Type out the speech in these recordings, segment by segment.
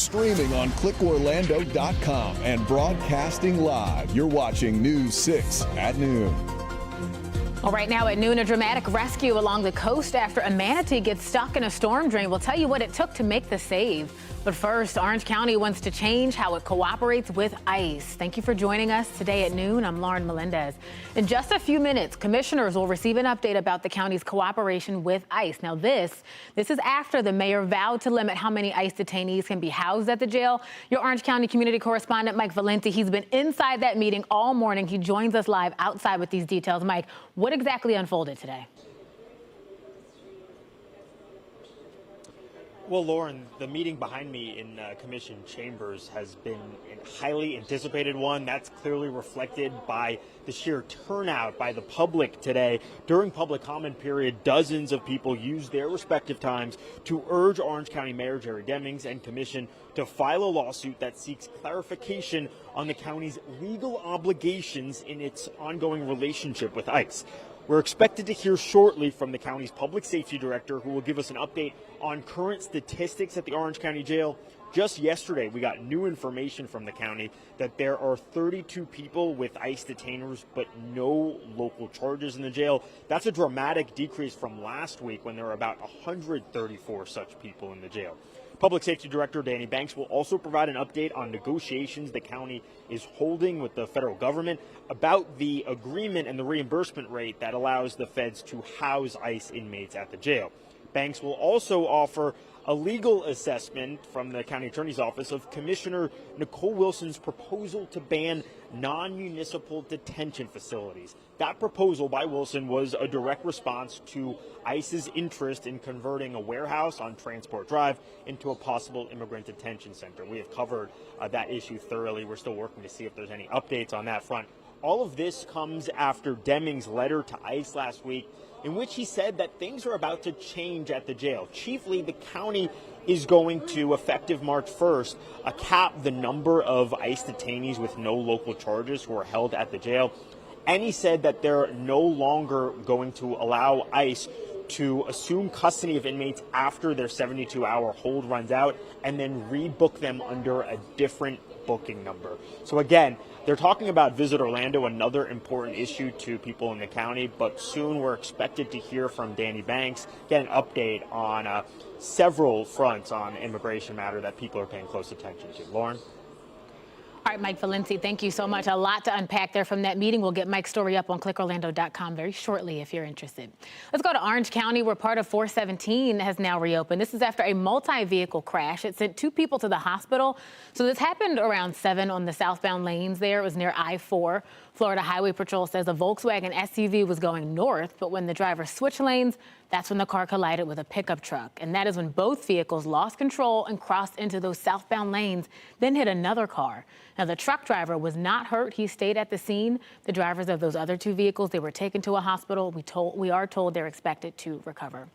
streaming on clickorlando.com and broadcasting live. You're watching News 6 at noon. Well, right now at noon, a dramatic rescue along the coast after a manatee gets stuck in a storm drain. We'll tell you what it took to make the save. But first, Orange County wants to change how it cooperates with ICE. Thank you for joining us today at noon. I'm Lauren Melendez. In just a few minutes, commissioners will receive an update about the county's cooperation with ICE. Now, this is after the mayor vowed to limit how many ICE detainees can be housed at the jail. Your Orange County community correspondent, Mike Valenti, he's been inside that meeting all morning. He joins us live outside with these details. Mike, what exactly unfolded today? Well, Lauren, the meeting behind me in Commission Chambers has been a highly anticipated one. That's clearly reflected by the sheer turnout by the public today. During public comment period, dozens of people used their respective times to urge Orange County Mayor Jerry Demings and Commission to file a lawsuit that seeks clarification on the county's legal obligations in its ongoing relationship with ICE. We're expected to hear shortly from the county's public safety director, who will give us an update on current statistics at the Orange County Jail. Just yesterday, we got new information from the county that there are 32 people with ICE detainers, but no local charges in the jail. That's a dramatic decrease from last week when there were about 134 such people in the jail. Public Safety Director Danny Banks will also provide an update on negotiations the county is holding with the federal government about the agreement and the reimbursement rate that allows the feds to house ICE inmates at the jail. Banks will also offer a legal assessment from the county attorney's office of Commissioner Nicole Wilson's proposal to ban non-municipal detention facilities. That proposal by Wilson was a direct response to ICE's interest in converting a warehouse on Transport Drive into a possible immigrant detention center. We have covered that issue thoroughly. We're still working to see if there's any updates on that front. All of this comes after Demings' letter to ICE last week, in which he said that things are about to change at the jail. Chiefly, the county is going to, effective March 1st, cap the number of ICE detainees with no local charges who are held at the jail. And he said that they're no longer going to allow ICE to assume custody of inmates after their 72-hour hold runs out and then rebook them under a different booking number. So again, they're talking about Visit Orlando, another important issue to people in the county, but soon we're expected to hear from Danny Banks, get an update on several fronts on the immigration matter that people are paying close attention to. Lauren? All right, Mike Valenti, thank you so much. A lot to unpack there from that meeting. We'll get Mike's story up on clickorlando.com very shortly if you're interested. Let's go to Orange County, where part of 417 has now reopened. This is after a multi-vehicle crash. It sent 2 people to the hospital. So this happened around 7 on the southbound lanes there. It was near I-4. Florida Highway Patrol says a Volkswagen SUV was going north, but when the driver switched lanes, that's when the car collided with a pickup truck. And that is when both vehicles lost control and crossed into those southbound lanes, then hit another car. Now, the truck driver was not hurt. He stayed at the scene. The drivers of those other 2 vehicles, they were taken to a hospital. We are told they're expected to recover.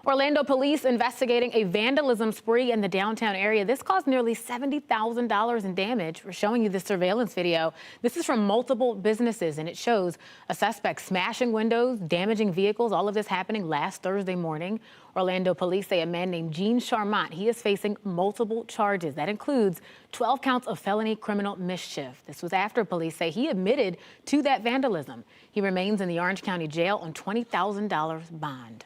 Orlando police investigating a vandalism spree in the downtown area. This caused nearly $70,000 in damage. We're showing you the surveillance video. This is from multiple businesses, and it shows a suspect smashing windows, damaging vehicles, all of this happening last Thursday morning. Orlando police say a man named Gene Charmant, he is facing multiple charges. That includes 12 counts of felony criminal mischief. This was after police say he admitted to that vandalism. He remains in the Orange County Jail on $20,000 bond.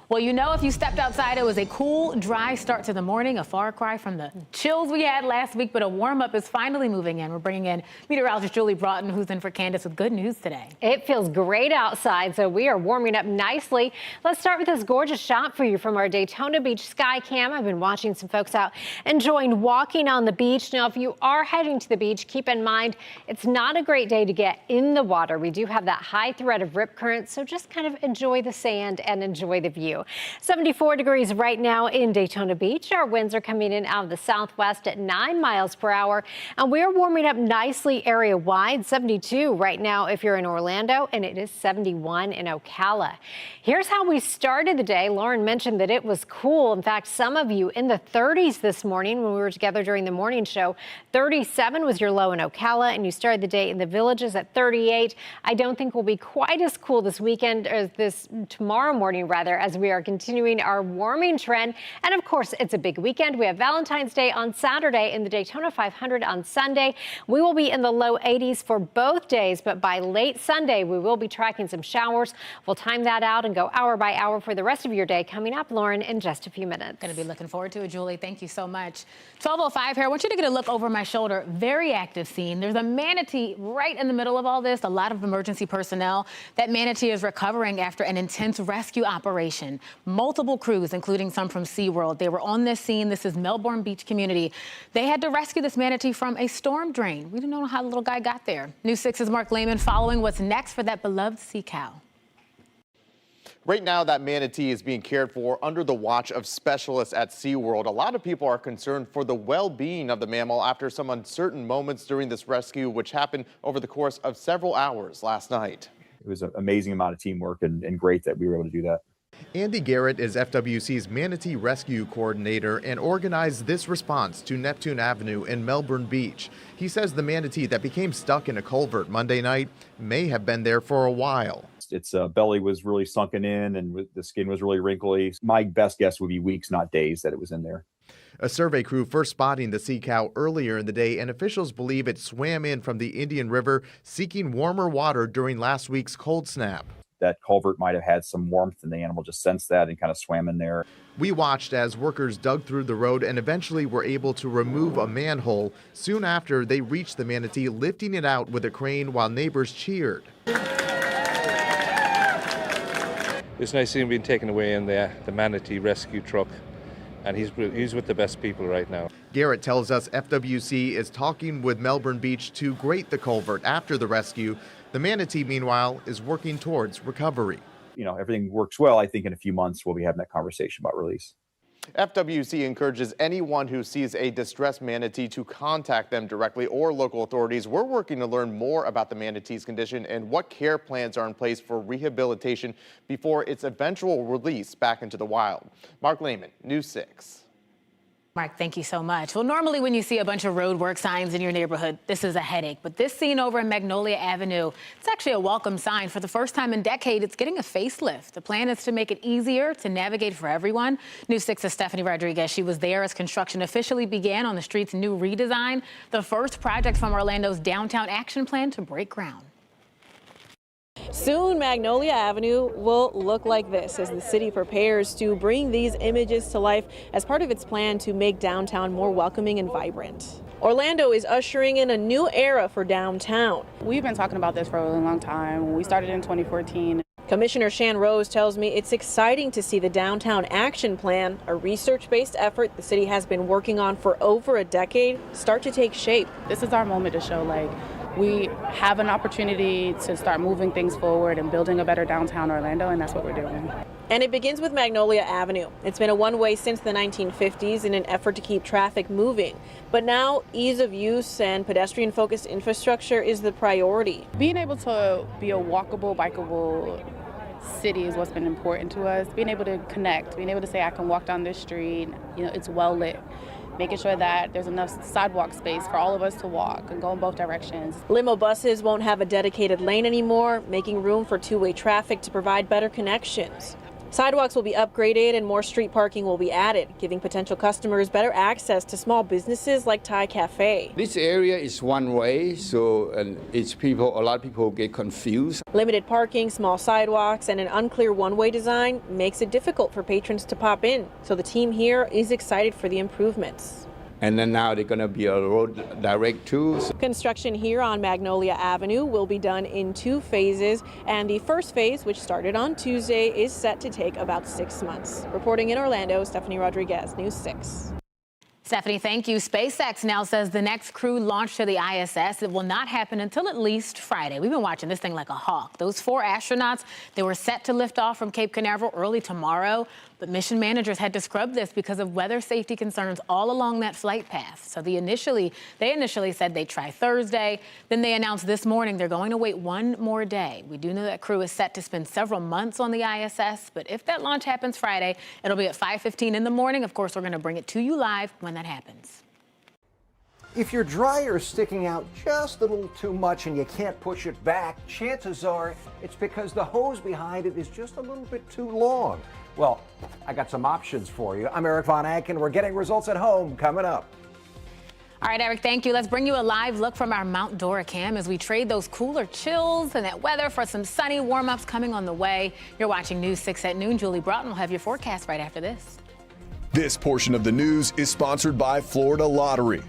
Well, you know, if you stepped outside, it was a cool, dry start to the morning, a far cry from the chills we had last week, but a warm-up is finally moving in. We're bringing in meteorologist Julie Broughton, who's in for Candace with good news today. It feels great outside, so we are warming up nicely. Let's start with this gorgeous shot for you from our Daytona Beach sky cam. I've been watching some folks out enjoying walking on the beach. Now, if you are heading to the beach, keep in mind it's not a great day to get in the water. We do have that high threat of rip currents, so just kind of enjoy the sand and enjoy the view. 74 degrees right now in Daytona Beach. Our winds are coming in out of the southwest at 9 miles per hour, and we're warming up nicely area wide. 72 right now if you're in Orlando, and it is 71 in Ocala. Here's how we started the day. Lauren mentioned that it was cool. In fact, some of you in the 30s this morning when we were together during the morning show. 37 was your low in Ocala, and you started the day in the Villages at 38. I don't think we'll be quite as cool this weekend, or this tomorrow morning rather, as we we are continuing our warming trend. And of course, it's a big weekend. We have Valentine's Day on Saturday and the Daytona 500 on Sunday. We will be in the low 80s for both days, but by late Sunday, we will be tracking some showers. We'll time that out and go hour by hour for the rest of your day. Coming up, Lauren, in just a few minutes. Going to be looking forward to it, Julie. Thank you so much. 12:05 here. I want you to get a look over my shoulder. Very active scene. There's a manatee right in the middle of all this. A lot of emergency personnel. That manatee is recovering after an intense rescue operation. Multiple crews, including some from SeaWorld. They were on this scene. This is Melbourne Beach community. They had to rescue this manatee from a storm drain. We don't know how the little guy got there. News 6's Mark Lehman following what's next for that beloved sea cow. Right now, that manatee is being cared for under the watch of specialists at SeaWorld. A lot of people are concerned for the well-being of the mammal after some uncertain moments during this rescue, which happened over the course of several hours last night. It was an amazing amount of teamwork and great that we were able to do that. Andy Garrett is FWC's Manatee Rescue Coordinator and organized this response to Neptune Avenue in Melbourne Beach. He says the manatee that became stuck in a culvert Monday night may have been there for a while. Its belly was really sunken in and the skin was really wrinkly. My best guess would be weeks, not days, that it was in there. A survey crew first spotting the sea cow earlier in the day, and officials believe it swam in from the Indian River seeking warmer water during last week's cold snap. That culvert might have had some warmth and the animal just sensed that and kind of swam in there. We watched as workers dug through the road and eventually were able to remove a manhole. Soon after, they reached the manatee, lifting it out with a crane while neighbors cheered. It's nice seeing him being taken away in the manatee rescue truck, and he's with the best people right now. Garrett tells us FWC is talking with Melbourne Beach to grate the culvert after the rescue. The manatee, meanwhile, is working towards recovery. You know, everything works well. I think in a few months we'll be having that conversation about release. FWC encourages anyone who sees a distressed manatee to contact them directly or local authorities. We're working to learn more about the manatee's condition and what care plans are in place for rehabilitation before its eventual release back into the wild. Mark Lehman, News 6. Mark, thank you so much. Well, normally when you see a bunch of road work signs in your neighborhood, this is a headache. But this scene over in Magnolia Avenue, it's actually a welcome sign. For the first time in decades, it's getting a facelift. The plan is to make it easier to navigate for everyone. News 6's Stephanie Rodriguez, she was there as construction officially began on the street's new redesign, the first project from Orlando's Downtown Action Plan to break ground. Soon, Magnolia Avenue will look like this as the city prepares to bring these images to life as part of its plan to make downtown more welcoming and vibrant. Orlando is ushering in a new era for downtown. We've been talking about this for a really long time. We started in 2014. Commissioner Shan Rose tells me it's exciting to see the Downtown Action Plan, a research-based effort the city has been working on for over a decade, start to take shape. This is our moment to show, we have an opportunity to start moving things forward and building a better downtown Orlando, and that's what we're doing. And it begins with Magnolia Avenue. It's been a one-way since the 1950s in an effort to keep traffic moving. But now, ease of use and pedestrian-focused infrastructure is the priority. Being able to be a walkable, bikeable city is what's been important to us. Being able to connect, being able to say, I can walk down this street, it's well lit. Making sure that there's enough sidewalk space for all of us to walk and go in both directions. Limo buses won't have a dedicated lane anymore, making room for two-way traffic to provide better connections. Sidewalks will be upgraded and more street parking will be added, giving potential customers better access to small businesses like Thai Cafe. This area is one way, so a lot of people get confused. Limited parking, small sidewalks, and an unclear one-way design makes it difficult for patrons to pop in. So the team here is excited for the improvements. And then now they're going to be a road direct too. Construction here on Magnolia Avenue will be done in 2 phases, and the first phase, which started on Tuesday, is set to take about 6 months. Reporting in Orlando, Stephanie Rodriguez, News 6. Stephanie, thank you. SpaceX now says the next crew launch to the ISS, it will not happen until at least Friday. We've been watching this thing like a hawk. Those 4 astronauts, they were set to lift off from Cape Canaveral early tomorrow, but mission managers had to scrub this because of weather safety concerns all along that flight path. So they initially said they'd try Thursday. Then they announced this morning they're going to wait 1 more day. We do know that crew is set to spend several months on the ISS, but if that launch happens Friday, it'll be at 5:15 in the morning. Of course, we're going to bring it to you live when that happens. If your dryer is sticking out just a little too much and you can't push it back, chances are it's because the hose behind it is just a little bit too long. Well, I got some options for you. I'm Eric Von Anken. We're getting results at home coming up. All right, Eric, thank you. Let's bring you a live look from our Mount Dora cam as we trade those cooler chills and that weather for some sunny warm-ups coming on the way. You're watching News 6 at noon. Julie Broughton will have your forecast right after this. This portion of the news is sponsored by Florida Lottery.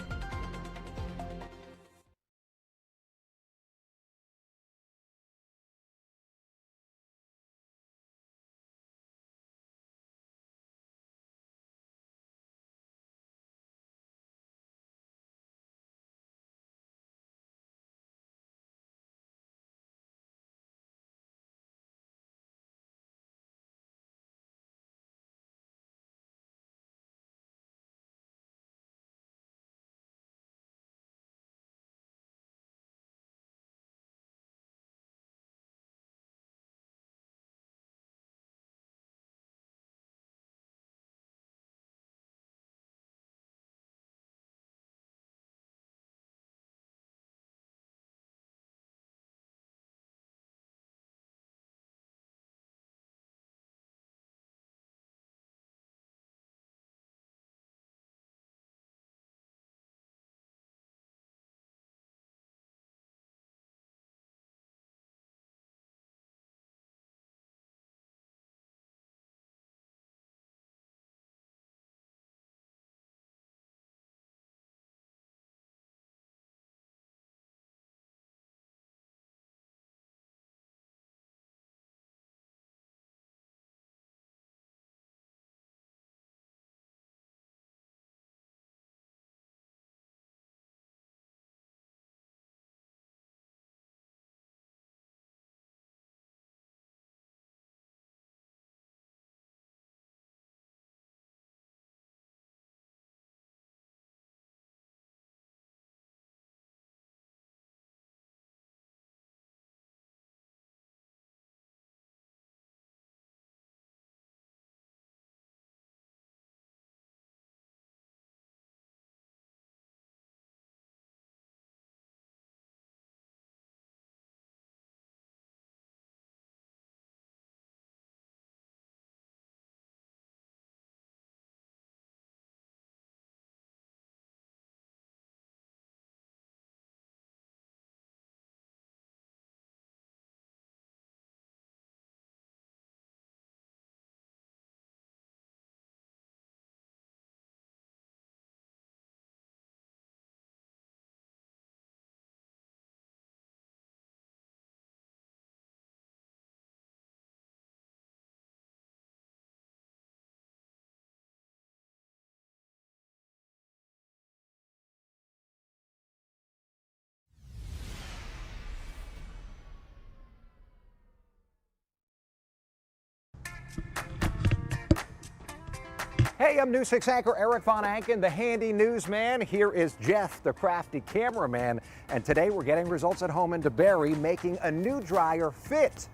Hey, I'm News 6 anchor Eric Von Anken, the handy newsman. Here is Jeff, the crafty cameraman. And today we're getting results at home in DeBary, making a new dryer fit.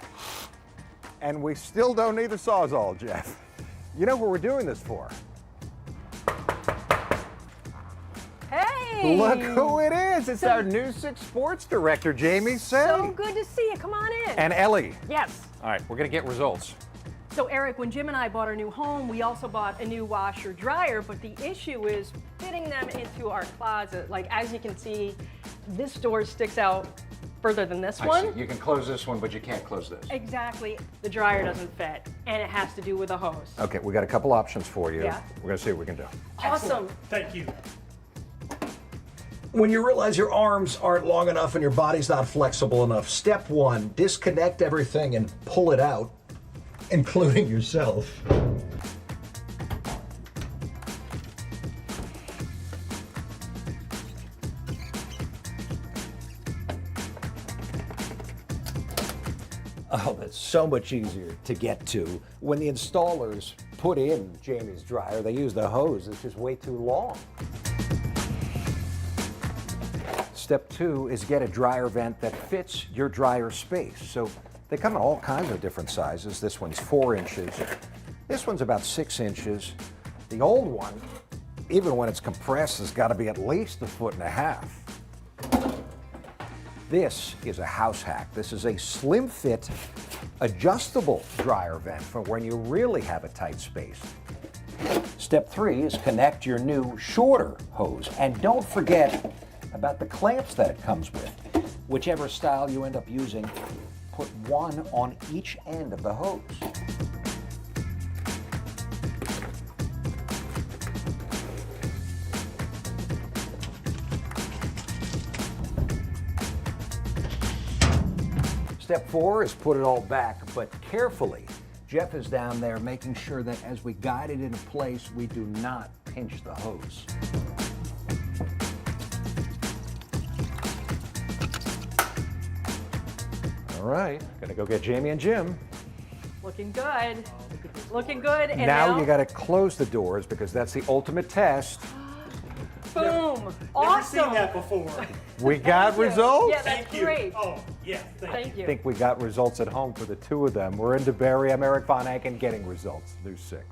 And we still don't need the Sawzall, Jeff. You know who we're doing this for? Hey! Look who it is. It's our News 6 sports director, Jamie Say. So good to see you. Come on in. And Ellie. Yes. All right, we're going to get results. So Eric, when Jim and I bought our new home, we also bought a new washer dryer, but the issue is fitting them into our closet. Like, as you can see, this door sticks out further than this one. See. You can close this one, but you can't close this. Exactly. The dryer doesn't fit, and it has to do with a hose. Okay, we got a couple options for you. Yeah. We're going to see what we can do. Awesome. Thank you. When you realize your arms aren't long enough and your body's not flexible enough, step one, disconnect everything and pull it out, including yourself. Oh, that's so much easier to get to. When the installers put in Jamie's dryer, they use the hose. It's just way too long. Step two is get a dryer vent that fits your dryer space. So they come in all kinds of different sizes. This one's 4 inches. This one's about 6 inches. The old one, even when it's compressed, has got to be at least 1.5 feet. This is a house hack. This is a slim fit, adjustable dryer vent for when you really have a tight space. Step 3 is connect your new shorter hose. And don't forget about the clamps that it comes with. Whichever style you end up using, put one on each end of the hose. Step 4 is put it all back, but carefully. Jeff is down there making sure that as we guide it into place, we do not pinch the hose. All right, gonna go get Jamie and Jim. Looking good. Looking good. And Now you gotta close the doors because that's the ultimate test. boom. Never Awesome. seen that before. We got results? Yeah, that's great. Oh, yeah, Thank you. I think we got results at home for the two of them. We're in DeBerry. I'm Eric Von Anken getting results. News 6.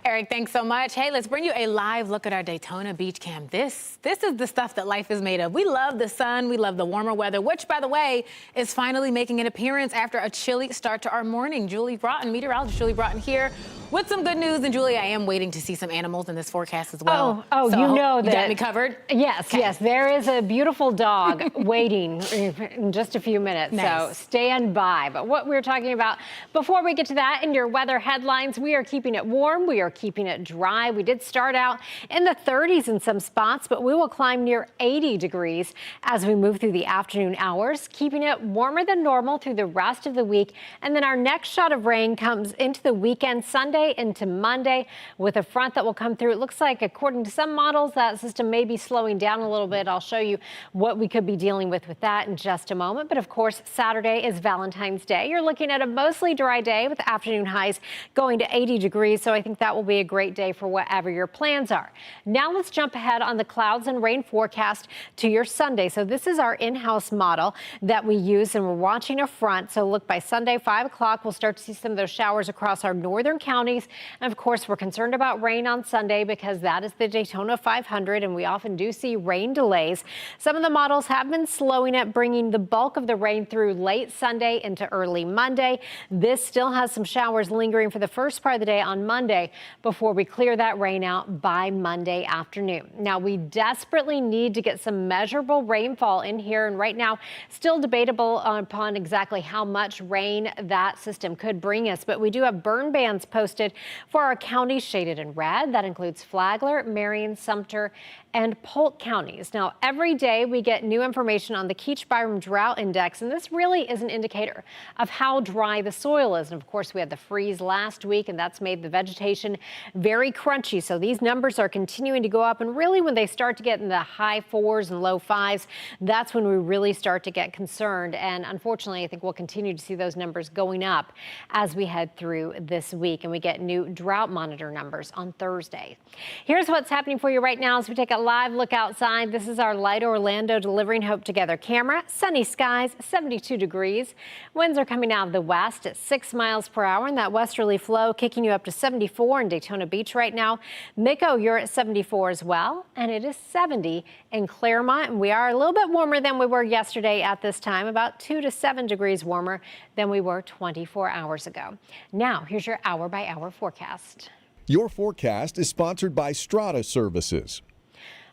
Eric, thanks so much. Hey, let's bring you a live look at our Daytona Beach Cam. This is the stuff that life is made of. We love the sun. We love the warmer weather, which, by the way, is finally making an appearance after a chilly start to our morning. Julie Broughton, meteorologist Julie Broughton here with some good news. And Julie, I am waiting to see some animals in this forecast as well. Oh, so you know that. You got me covered? Yes, Okay. yes. There is a beautiful dog waiting in just a few minutes. Nice. So stand by. But what we're talking about before we get to that in your weather headlines, we are keeping it warm. We are keeping it dry. We did start out in the 30s in some spots, but we will climb near 80 degrees as we move through the afternoon hours, keeping it warmer than normal through the rest of the week. And then our next shot of rain comes into the weekend, Sunday into Monday, with a front that will come through. It looks like, according to some models, that system may be slowing down a little bit. I'll show you what we could be dealing with that in just a moment. But of course, Saturday is Valentine's Day. You're looking at a mostly dry day with afternoon highs going to 80 degrees. So I think that will be a great day for whatever your plans are. Now let's jump ahead on the clouds and rain forecast to your Sunday. So this is our in-house model that we use, and we're watching a front. So look, by Sunday, 5 o'clock, we'll start to see some of those showers across our northern counties. And of course, we're concerned about rain on Sunday because that is the Daytona 500, and we often do see rain delays. Some of the models have been slowing it, bringing the bulk of the rain through late Sunday into early Monday. This still has some showers lingering for the first part of the day on Monday before we clear that rain out by Monday afternoon. Now, we desperately need to get some measurable rainfall in here, and right now still debatable upon exactly how much rain that system could bring us, but we do have burn bans posted for our counties shaded in red. That includes Flagler, Marion, Sumter, and Polk counties. Now, every day we get new information on the Keach-Byram Drought Index, and this really is an indicator of how dry the soil is. And of course, we had the freeze last week, and that's made the vegetation very crunchy. So these numbers are continuing to go up, and really when they start to get in the high 4s and low 5s, that's when we really start to get concerned. And unfortunately, I think we'll continue to see those numbers going up as we head through this week, and we get new drought monitor numbers on Thursday. Here's what's happening for you right now as we take a live look outside. This is our Light Orlando Delivering Hope Together camera. Sunny skies, 72 degrees. Winds are coming out of the west at 6 miles per hour, and that westerly flow kicking you up to 74 in Daytona Beach right now. Miko, you're at 74 as well, and it is 70 in Claremont, and we are a little bit warmer than we were yesterday at this time, about 2 to 7 degrees warmer than we were 24 hours ago. Now, here's your hour-by-hour forecast. Your forecast is sponsored by Strata Services.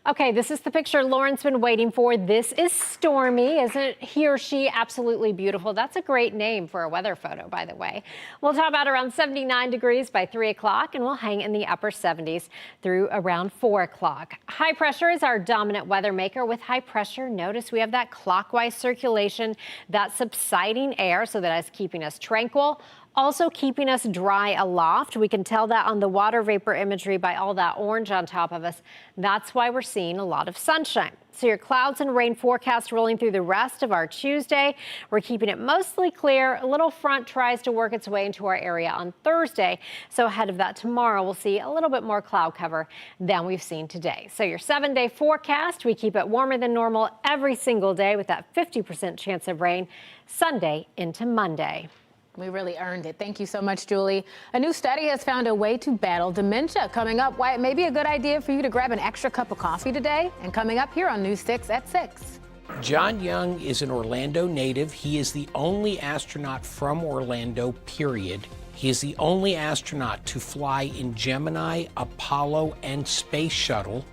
Okay, this is the picture Lauren's been waiting for. This is Stormy. Isn't he or she absolutely beautiful? That's a great name for a weather photo, by the way. We'll top out around 79 degrees by 3 o'clock, and we'll hang in the upper 70s through around 4 o'clock. High pressure is our dominant weather maker. With high pressure, notice we have that clockwise circulation, that subsiding air, so that is keeping us tranquil. Also keeping us dry aloft. We can tell that on the water vapor imagery by all that orange on top of us. That's why we're seeing a lot of sunshine. So your clouds and rain forecast rolling through the rest of our Tuesday. We're keeping it mostly clear. A little front tries to work its way into our area on Thursday. So ahead of that tomorrow, we'll see a little bit more cloud cover than we've seen today. So your 7-day forecast, we keep it warmer than normal every single day with that 50% chance of rain Sunday into Monday. We really earned it. Thank you so much, Julie. A new study has found a way to battle dementia. Coming up, why it may be a good idea for you to grab an extra cup of coffee today. And coming up here on News 6 at 6. John Young is an Orlando native. He is the only astronaut from Orlando, period. He is the only astronaut to fly in Gemini, Apollo, and Space Shuttle.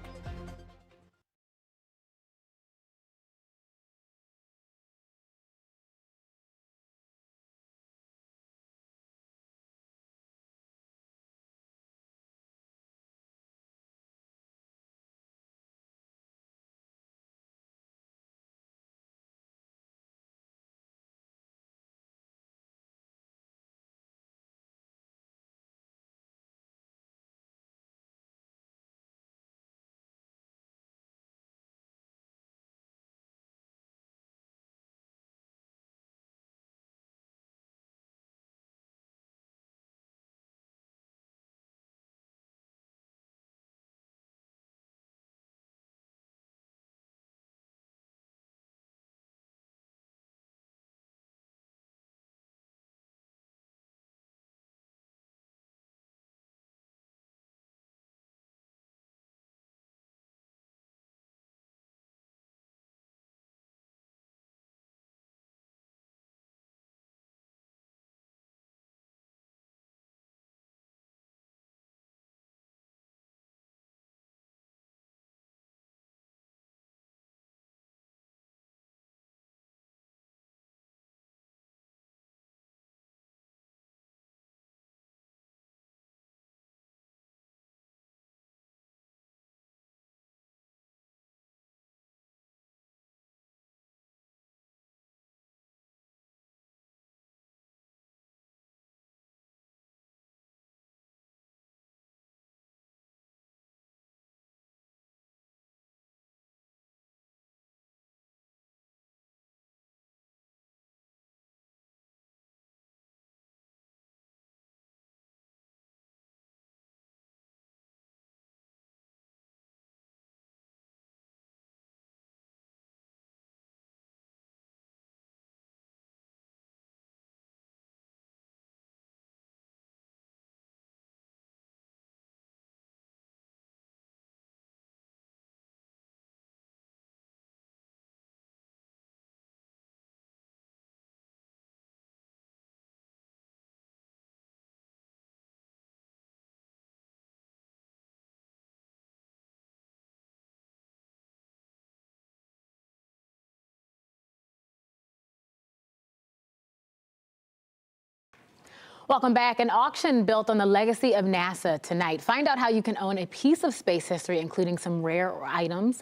Welcome back. An auction built on the legacy of NASA tonight. Find out how you can own a piece of space history, including some rare items.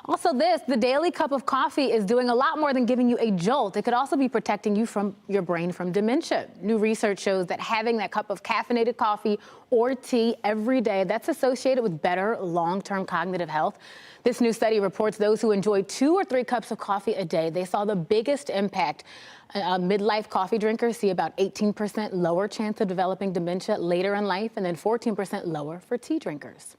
Also the daily cup of coffee is doing a lot more than giving you a jolt. It could also be protecting you from your brain from dementia. New research shows that having that cup of caffeinated coffee or tea every day, that's associated with better long-term cognitive health. This new study reports those who enjoy 2 or 3 cups of coffee a day, they saw the biggest impact. Midlife coffee drinkers see about 18% lower chance of developing dementia later in life, and then 14% lower for tea drinkers.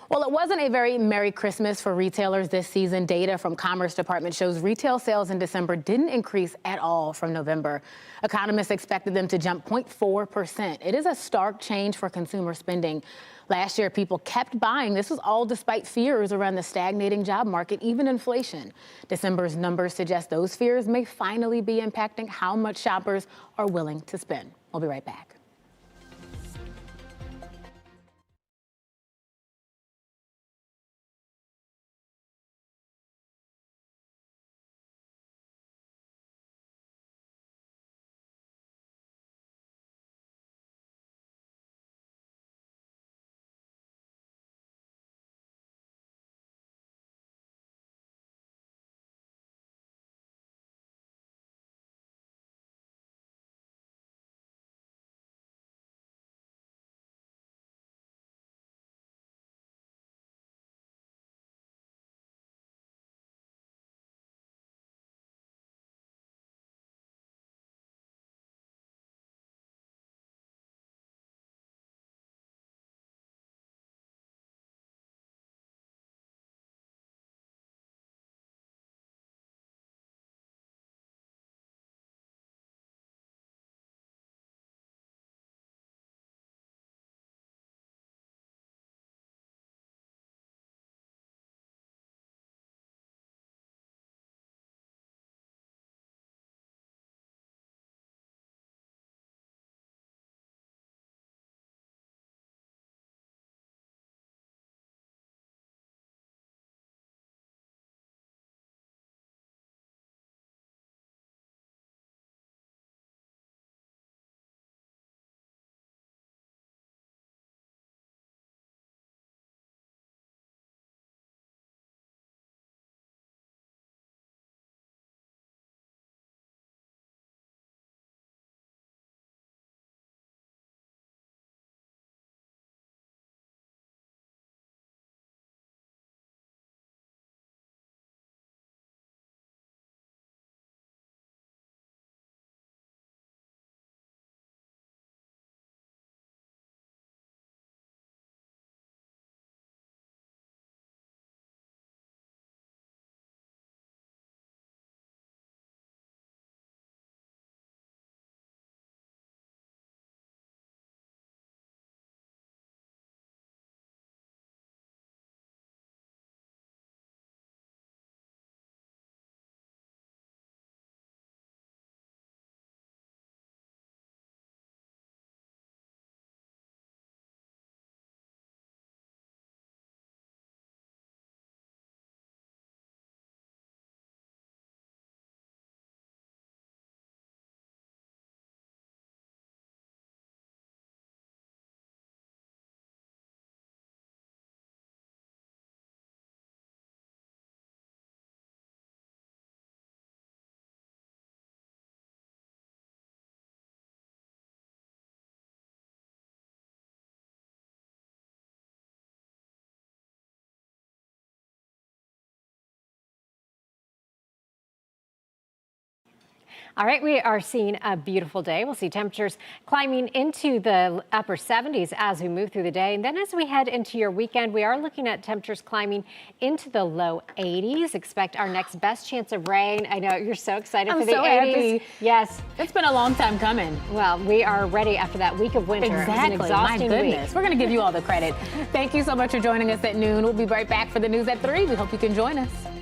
Well, it wasn't a very Merry Christmas for retailers this season. Data from Commerce Department shows retail sales in December didn't increase at all from November. Economists expected them to jump 0.4%. It is a stark change for consumer spending. Last year, people kept buying. This was all despite fears around the stagnating job market, even inflation. December's numbers suggest those fears may finally be impacting how much shoppers are willing to spend. We'll be right back. All right, we are seeing a beautiful day. We'll see temperatures climbing into the upper 70s as we move through the day. And then as we head into your weekend, we are looking at temperatures climbing into the low 80s. Expect our next best chance of rain. I know you're so excited for the 80s. Happy. Yes. It's been a long time coming. Well, we are ready after that week of winter. Exactly. It was an exhausting My goodness. week. We're going to give you all the credit. Thank you so much for joining us at noon. We'll be right back for the news at 3. We hope you can join us.